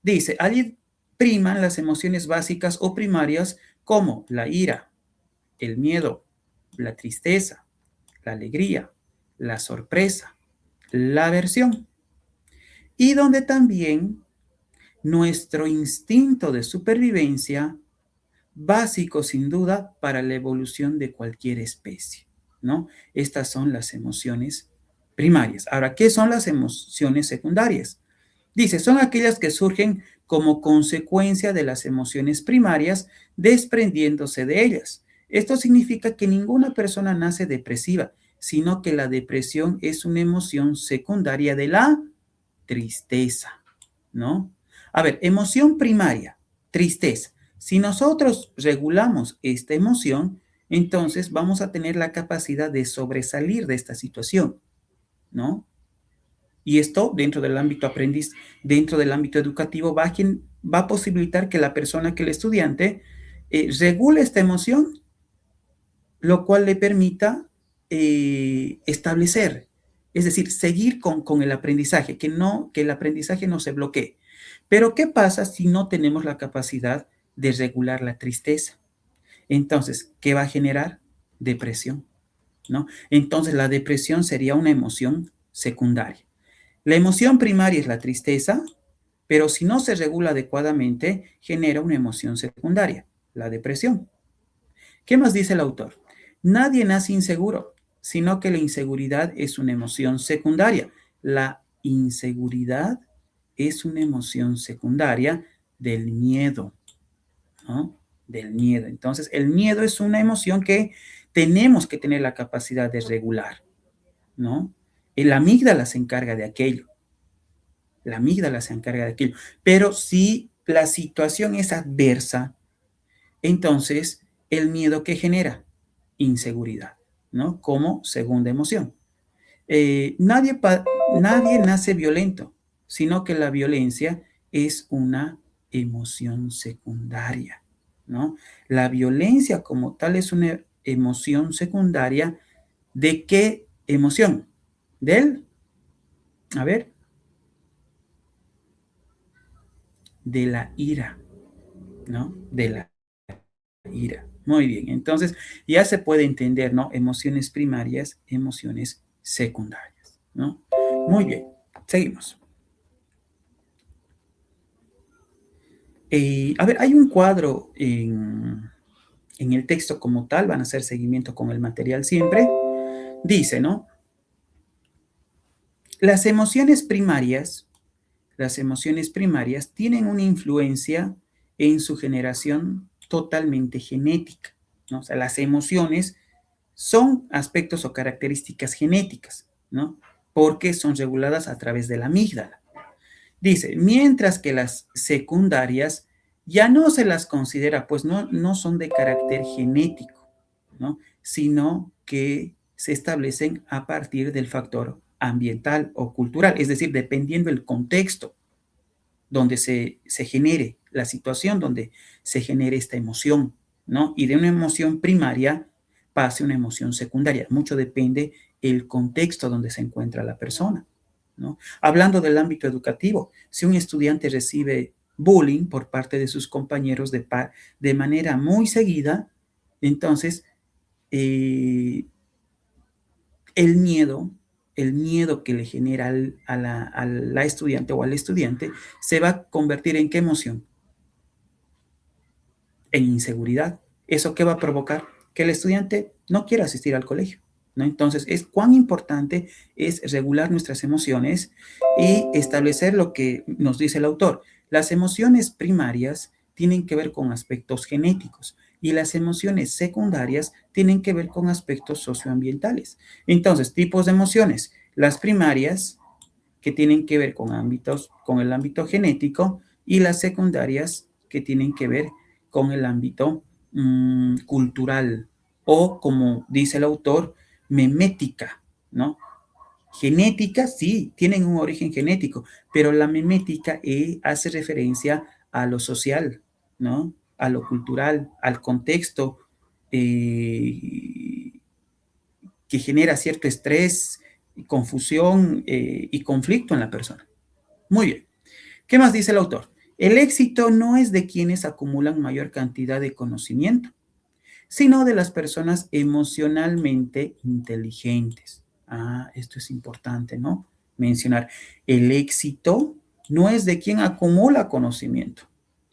Dice, allí priman las emociones básicas o primarias como la ira, el miedo, la tristeza, la alegría, la sorpresa, la aversión. Y donde también nuestro instinto de supervivencia básico sin duda para la evolución de cualquier especie, ¿no? Estas son las emociones primarias. Ahora, ¿qué son las emociones secundarias? Dice, son aquellas que surgen como consecuencia de las emociones primarias, desprendiéndose de ellas. Esto significa que ninguna persona nace depresiva, sino que la depresión es una emoción secundaria de la tristeza, ¿no? A ver, emoción primaria, tristeza. Si nosotros regulamos esta emoción, entonces vamos a tener la capacidad de sobresalir de esta situación, ¿no? Y esto dentro del ámbito aprendiz, dentro del ámbito educativo, va a posibilitar que la persona, que el estudiante, regule esta emoción, lo cual le permita establecer, es decir, seguir con el aprendizaje, que el aprendizaje no se bloquee. Pero ¿qué pasa si no tenemos la capacidad de regular la tristeza? Entonces, ¿qué va a generar? Depresión, ¿no? Entonces, la depresión sería una emoción secundaria. La emoción primaria es la tristeza, pero si no se regula adecuadamente, genera una emoción secundaria, la depresión. ¿Qué más dice el autor? Nadie nace inseguro, sino que la inseguridad es una emoción secundaria. La inseguridad es una emoción secundaria del miedo, ¿no? Del miedo. Entonces, el miedo es una emoción que tenemos que tener la capacidad de regular, ¿no? El amígdala se encarga de aquello. La amígdala se encarga de aquello. Pero si la situación es adversa, entonces el miedo que genera inseguridad, ¿no? Como segunda emoción. Nadie, nadie nace violento, sino que la violencia es una emoción secundaria, ¿no? La violencia como tal es una emoción secundaria. ¿De qué emoción? Del, a ver, de la ira, ¿no? De la ira. Muy bien, entonces ya se puede entender, ¿no? Emociones primarias, emociones secundarias, ¿no? Muy bien, seguimos. A ver, hay un cuadro en el texto como tal, van a hacer seguimiento con el material siempre. Dice, ¿no? Las emociones primarias tienen una influencia en su generación totalmente genética, ¿no? O sea, las emociones son aspectos o características genéticas, ¿no? Porque son reguladas a través de la amígdala. Dice, mientras que las secundarias ya no se las considera, pues no son de carácter genético, ¿no? Sino que se establecen a partir del factor ambiental o cultural, es decir, dependiendo del contexto donde se genere, la situación donde se genere esta emoción, ¿no? Y de una emoción primaria pase a una emoción secundaria. Mucho depende el contexto donde se encuentra la persona, ¿no? Hablando del ámbito educativo, si un estudiante recibe bullying por parte de sus compañeros de manera muy seguida, entonces eh, el miedo, el miedo que le genera a la estudiante o al estudiante se va a convertir en qué emoción? En inseguridad. ¿Eso qué va a provocar? Que el estudiante no quiera asistir al colegio, ¿no? Entonces, es cuán importante es regular nuestras emociones y establecer lo que nos dice el autor. Las emociones primarias tienen que ver con aspectos genéticos y las emociones secundarias tienen que ver con aspectos socioambientales. Entonces, tipos de emociones. Las primarias, que tienen que ver con el ámbito genético, y las secundarias, que tienen que ver con el ámbito cultural, o como dice el autor, memética, ¿no? Genética, sí, tienen un origen genético, pero la memética hace referencia a lo social, ¿no? A lo cultural, al contexto eh, que genera cierto estrés, confusión y conflicto en la persona. Muy bien. ¿Qué más dice el autor? El éxito no es de quienes acumulan mayor cantidad de conocimiento, sino de las personas emocionalmente inteligentes. Ah, esto es importante, ¿no? Mencionar. El éxito no es de quien acumula conocimiento,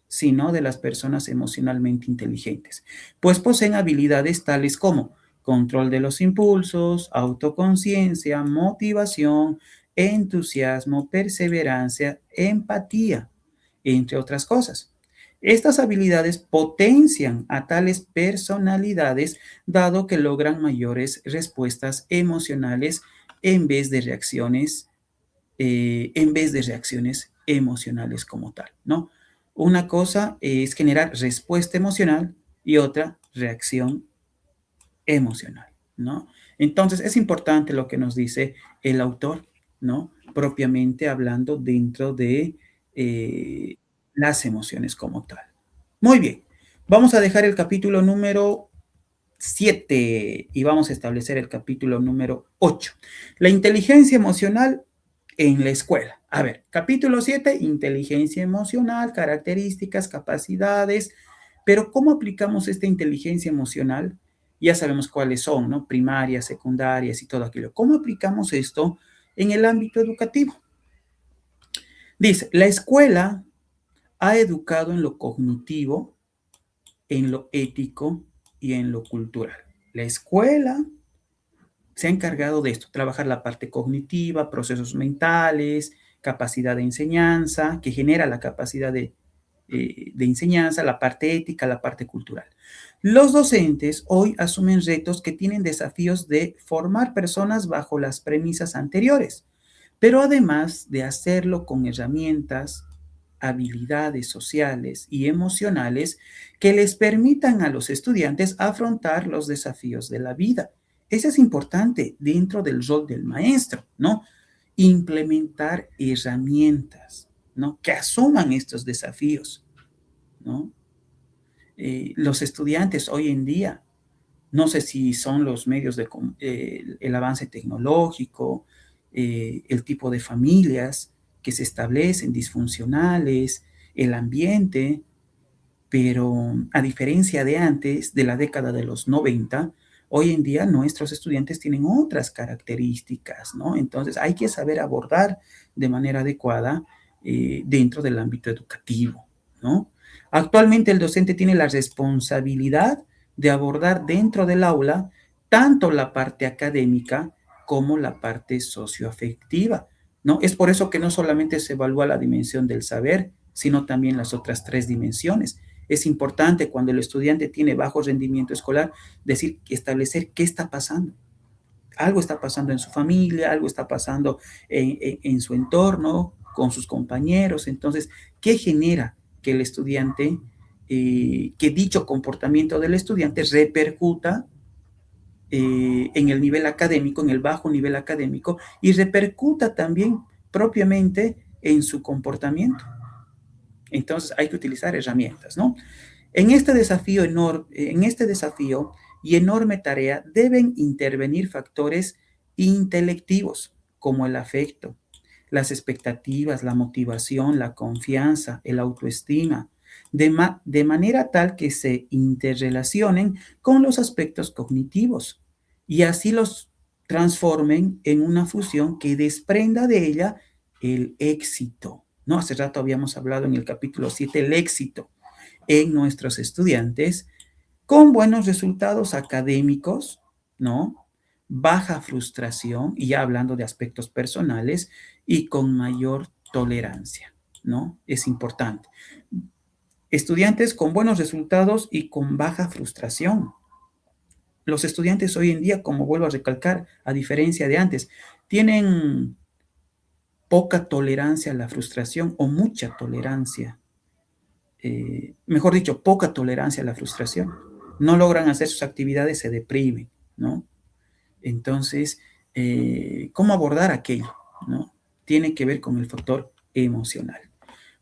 sino de las personas emocionalmente inteligentes, pues poseen habilidades tales como control de los impulsos, autoconciencia, motivación, entusiasmo, perseverancia, empatía, entre otras cosas. Estas habilidades potencian a tales personalidades dado que logran mayores respuestas emocionales en vez de reacciones emocionales como tal, ¿no? Una cosa es generar respuesta emocional y otra reacción emocional, ¿no? Entonces es importante lo que nos dice el autor, ¿no? Propiamente hablando dentro de eh, las emociones como tal. Muy bien, vamos a dejar el capítulo número 7 y vamos a establecer el capítulo número 8. La inteligencia emocional en la escuela. A ver, capítulo 7, inteligencia emocional, características, capacidades, pero ¿cómo aplicamos esta inteligencia emocional? Ya sabemos cuáles son, ¿no? Primarias, secundarias y todo aquello. ¿Cómo aplicamos esto en el ámbito educativo? Dice, la escuela ha educado en lo cognitivo, en lo ético y en lo cultural. La escuela se ha encargado de esto, trabajar la parte cognitiva, procesos mentales, capacidad de enseñanza, que genera la capacidad de enseñanza, la parte ética, la parte cultural. Los docentes hoy asumen retos que tienen desafíos de formar personas bajo las premisas anteriores, pero además de hacerlo con herramientas, habilidades sociales y emocionales que les permitan a los estudiantes afrontar los desafíos de la vida. Eso es importante dentro del rol del maestro, ¿no? Implementar herramientas, ¿no? Que asuman estos desafíos, ¿no? Los estudiantes hoy en día, no sé si son los medios de el avance tecnológico, el tipo de familias que se establecen, disfuncionales, el ambiente, pero a diferencia de antes, de la década de los 90, hoy en día nuestros estudiantes tienen otras características, ¿no? Entonces hay que saber abordar de manera adecuada dentro del ámbito educativo, ¿no? Actualmente el docente tiene la responsabilidad de abordar dentro del aula tanto la parte académica como la parte socioafectiva, ¿no? Es por eso que no solamente se evalúa la dimensión del saber, sino también las otras tres dimensiones. Es importante cuando el estudiante tiene bajo rendimiento escolar decir, establecer qué está pasando. Algo está pasando en su familia, algo está pasando en su entorno, con sus compañeros. Entonces, ¿qué genera que el estudiante, que dicho comportamiento del estudiante repercuta en el nivel académico, en el bajo nivel académico, y repercuta también propiamente en su comportamiento? Entonces hay que utilizar herramientas, ¿no? En este desafío y enorme tarea deben intervenir factores intelectivos como el afecto, las expectativas, la motivación, la confianza, el autoestima, de manera tal que se interrelacionen con los aspectos cognitivos y así los transformen en una fusión que desprenda de ella el éxito, ¿no? Hace rato habíamos hablado en el capítulo 7 el éxito en nuestros estudiantes con buenos resultados académicos, ¿no? Baja frustración, y ya hablando de aspectos personales, y con mayor tolerancia, ¿no? Es importante. Estudiantes con buenos resultados y con baja frustración. Los estudiantes hoy en día, como vuelvo a recalcar, a diferencia de antes, tienen poca tolerancia a la frustración o mucha tolerancia, mejor dicho, poca tolerancia a la frustración. No logran hacer sus actividades, se deprimen, ¿no? Entonces, ¿cómo abordar aquello, ¿no? Tiene que ver con el factor emocional.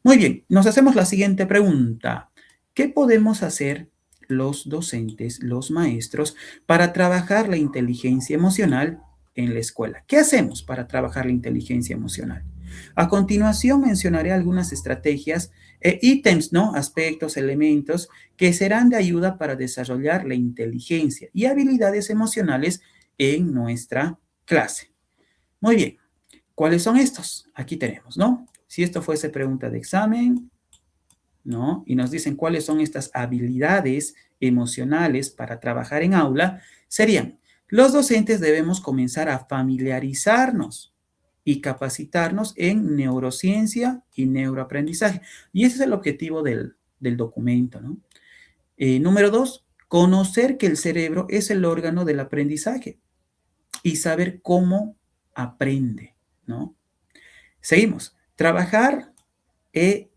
Muy bien, nos hacemos la siguiente pregunta. ¿Qué podemos hacer los docentes, los maestros, para trabajar la inteligencia emocional en la escuela? ¿Qué hacemos para trabajar la inteligencia emocional? A continuación mencionaré algunas estrategias e ítems, ¿no? Aspectos, elementos que serán de ayuda para desarrollar la inteligencia y habilidades emocionales en nuestra clase. Muy bien, ¿cuáles son estos? Aquí tenemos, ¿no? Si esto fuese pregunta de examen, ¿no? Y nos dicen cuáles son estas habilidades emocionales para trabajar en aula, serían, los docentes debemos comenzar a familiarizarnos y capacitarnos en neurociencia y neuroaprendizaje. Y ese es el objetivo del documento, ¿no? Número 2, conocer que el cerebro es el órgano del aprendizaje y saber cómo aprende, ¿no? Seguimos. Trabajar e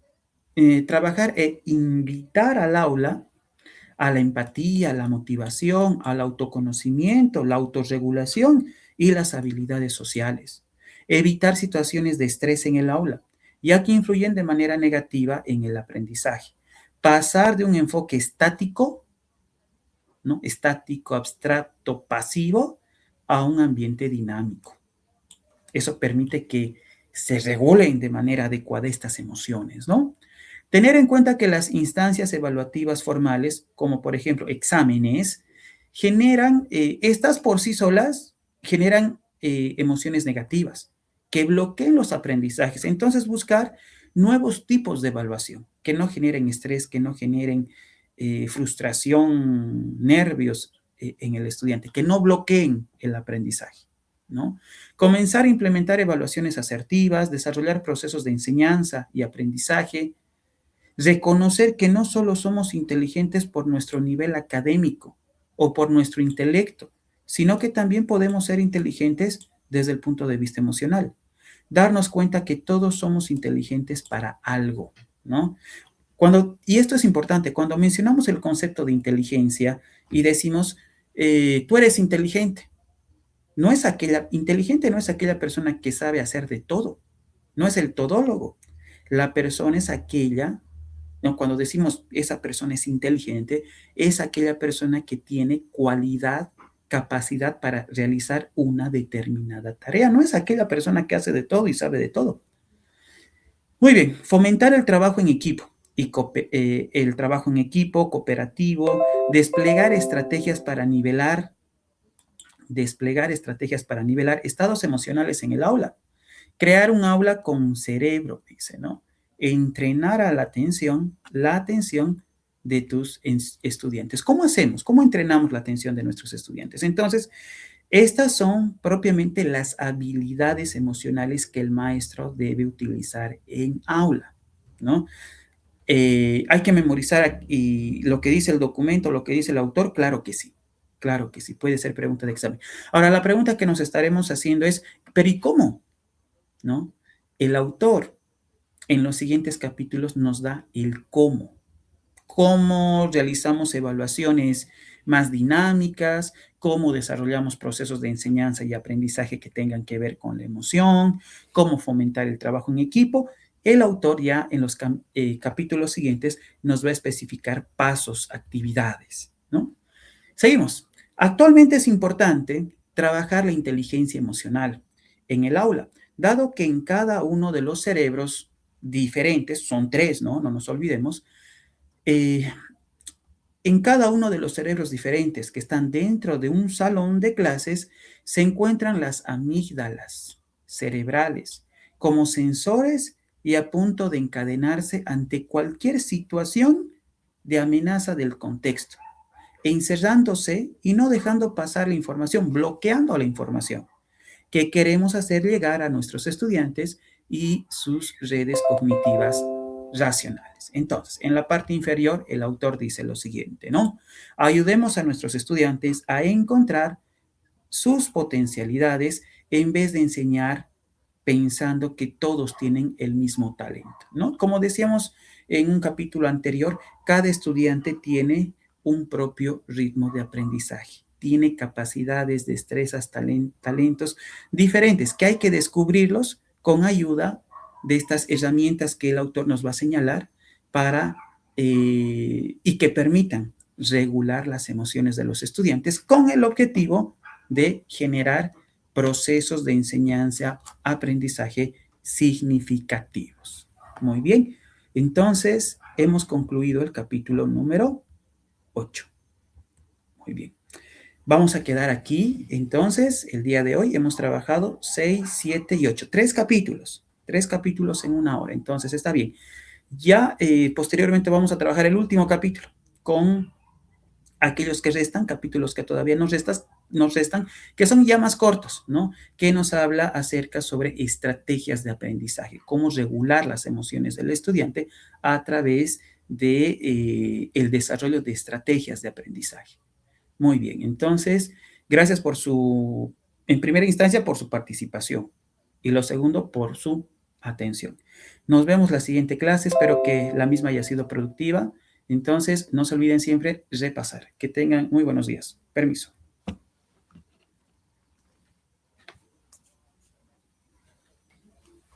invitar al aula a la empatía, a la motivación, al autoconocimiento, la autorregulación y las habilidades sociales. Evitar situaciones de estrés en el aula, ya que influyen de manera negativa en el aprendizaje. Pasar de un enfoque estático, ¿no? Estático, abstracto, pasivo, a un ambiente dinámico. Eso permite que se regulen de manera adecuada estas emociones, ¿no? Tener en cuenta que las instancias evaluativas formales, como por ejemplo exámenes, estas por sí solas generan emociones negativas que bloqueen los aprendizajes. Entonces buscar nuevos tipos de evaluación que no generen estrés, que no generen frustración, nervios en el estudiante, que no bloqueen el aprendizaje, ¿no? Comenzar a implementar evaluaciones asertivas, desarrollar procesos de enseñanza y aprendizaje, reconocer que no solo somos inteligentes por nuestro nivel académico o por nuestro intelecto, sino que también podemos ser inteligentes desde el punto de vista emocional. Darnos cuenta que todos somos inteligentes para algo, ¿no? Y esto es importante, cuando mencionamos el concepto de inteligencia y decimos, tú eres inteligente, inteligente no es aquella persona que sabe hacer de todo, no es el todólogo. La persona es aquella, ¿no? Cuando decimos esa persona es inteligente, es aquella persona que tiene cualidad, capacidad para realizar una determinada tarea, no es aquella persona que hace de todo y sabe de todo. Muy bien, fomentar el trabajo en equipo el trabajo en equipo, cooperativo, desplegar estrategias para nivelar estados emocionales en el aula, crear un aula con cerebro, dice, ¿no? Entrenar a la atención de tus estudiantes. ¿Cómo hacemos? ¿Cómo entrenamos la atención de nuestros estudiantes? Entonces, estas son propiamente las habilidades emocionales que el maestro debe utilizar en aula, ¿no? ¿Hay que memorizar lo que dice el documento, lo que dice el autor? Claro que sí, puede ser pregunta de examen. Ahora, la pregunta que nos estaremos haciendo es, ¿pero y cómo? ¿No? El autor en los siguientes capítulos nos da el cómo realizamos evaluaciones más dinámicas, cómo desarrollamos procesos de enseñanza y aprendizaje que tengan que ver con la emoción, cómo fomentar el trabajo en equipo. El autor ya en los capítulos siguientes nos va a especificar pasos, actividades, ¿no? Seguimos. Actualmente es importante trabajar la inteligencia emocional en el aula, dado que en cada uno de los cerebros diferentes, son tres, ¿no? No nos olvidemos, eh, en cada uno de los cerebros diferentes que están dentro de un salón de clases se encuentran las amígdalas cerebrales como sensores y a punto de encadenarse ante cualquier situación de amenaza del contexto, encerrándose y no dejando pasar la información, bloqueando la información que queremos hacer llegar a nuestros estudiantes y sus redes cognitivas racionales. Entonces, en la parte inferior, el autor dice lo siguiente, ¿no? Ayudemos a nuestros estudiantes a encontrar sus potencialidades en vez de enseñar pensando que todos tienen el mismo talento, ¿no? Como decíamos en un capítulo anterior, cada estudiante tiene un propio ritmo de aprendizaje, tiene capacidades, destrezas, talentos diferentes que hay que descubrirlos con ayuda de estas herramientas que el autor nos va a señalar y que permitan regular las emociones de los estudiantes con el objetivo de generar procesos de enseñanza, aprendizaje significativos. Muy bien, entonces hemos concluido el capítulo número 8. Muy bien. Vamos a quedar aquí. Entonces, el día de hoy hemos trabajado 6, 7 y 8. 3 capítulos. 3 capítulos en una hora. Entonces, está bien. Ya posteriormente vamos a trabajar el último capítulo con aquellos que restan, capítulos que todavía nos restan, que son ya más cortos, ¿no? Que nos habla acerca sobre estrategias de aprendizaje, cómo regular las emociones del estudiante a través de el desarrollo de estrategias de aprendizaje. Muy bien, entonces, gracias en primera instancia, por su participación y lo segundo, por su atención. Nos vemos la siguiente clase, espero que la misma haya sido productiva. Entonces, no se olviden siempre repasar. Que tengan muy buenos días. Permiso.